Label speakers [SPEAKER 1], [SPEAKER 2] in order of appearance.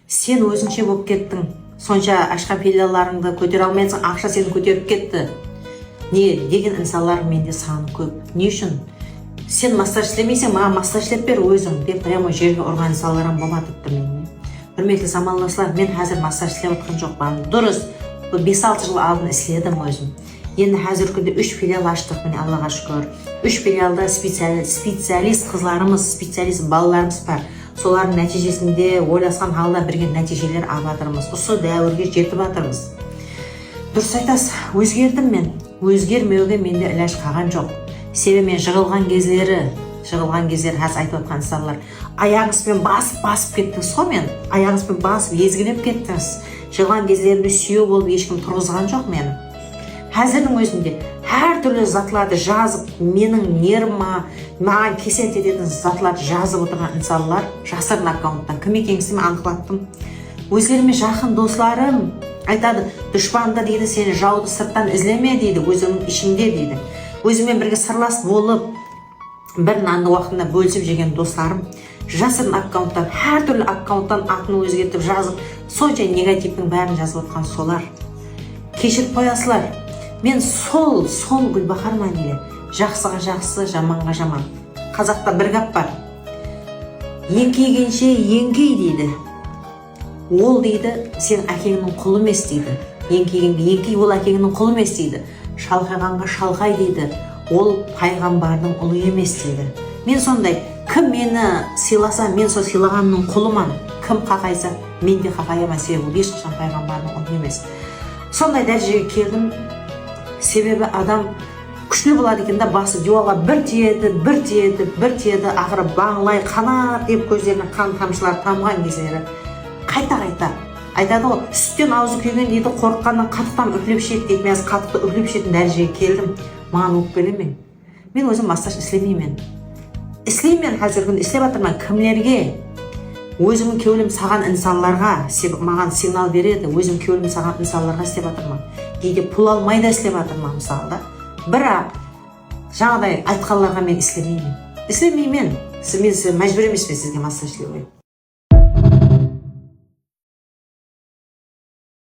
[SPEAKER 1] Сен өзіңше болып кеттің. Сонша ашқан филиалдарыңды көтере алмайсың, ақша сені көтеріп кетті. Не деген инсандар менде саны көп. Не үшін? Сен массаж істемейсің, маған массаж істеп бер өзің деп прямо жерге ұрған инсандарым болады тіпті менде. Құрметті замандастар, мен қазір массаж істеп отқан жоқпын. Дұрыс, 5-6 жыл алдын істедім өзім. Енді қазір күнде 3 филиал аштық, міне Аллаға шүкір. 3 филиалда специалист қызларымыз, специалист балаларымыз бар. Солардың нәтижесінде ойласқан халда бірге нәтижелер алатырмыз. Осы дәуірге жетіп жатырмыз. Дұрыс айтасыз, өзгердім мен. Өзгермеуге менде ілаш қалған жоқ. Себебі мен жығылған кездері қазір айтып отқан insanlar, аяғыңызбен басып кеттіңіз ғой мен. Аяғыңызбен басып езгілеп кеттіңіз. Жығылған кездерімде сүйеу болып ешкім тұрғызған жоқ мені. Қазірдің өзінде әр түрлі затларды жазып, менің нервыма, маған кесет ететін затларды жазып отырған insanlar жасырын аккаунттан кім екенсін анықтаттым. Өздеріме жақын достарым айтады, дұшпанда дейді, сені жауды сырттан ізлеме дейді, өзіңнің ішінде дейді. Өзімен бірге сырлас болып, бір нанды уақытында бөлісіп жеген достарым жасырын аккаунттан, әр түрлі аккаунттан атын өзгертіп жазып, сонша негативтің бәрін жазып отқан солар. Кешіріп қоясылар. Мен сол Гүлбахарман дейді. Жақсыға жақсы, жаманға жаман. Қазақта бір гәп бар. Еңкейгенше еңкей дейді. Ол дейді, сен әкеңнің құлы емес дейді. Еңкейгенге еңкей, ол әкеңнің құлы емес дейді. Шалқайғанға шалқай дейді. Ол пайғамбардың ұлы емес дейді. Мен сондай, кім мені сыйласа, мен сол сыйлағанның құлыман. Кім қақайса, мен де қақаямын, себебі ол ешқашан пайғамбардың ұлы емес. Сондай дәрежеге келдім. Себебі адам күшті болады екен да, басы диуалға бір тиеді, ақыры бағылай қанат деп көздерінің қан тамшылары тамған кездері қайта айтады ғой, сүттен аузы күйген дейді, қорыққаннан қатықтан үрлеп ішеді дейді. Мен қатықты үрлеп ішетін дәрежеге келдім. Маған өкпелеме. Мен өзім массаж істемеймін. Қазір күнде істеп жатырмын. Кімлерге? Өзімнің кеуілім саған инсанларға маған сигнал береді. Өзім кеуілім саған инсанларға істеп жатырмын. Кейде пұл алмай да істеп жатырмын мысалы. Бірақ жаңағыдай айтқанларға мен істемеймін. Сіз мәжбүр емеспін сізге массаж істеуге.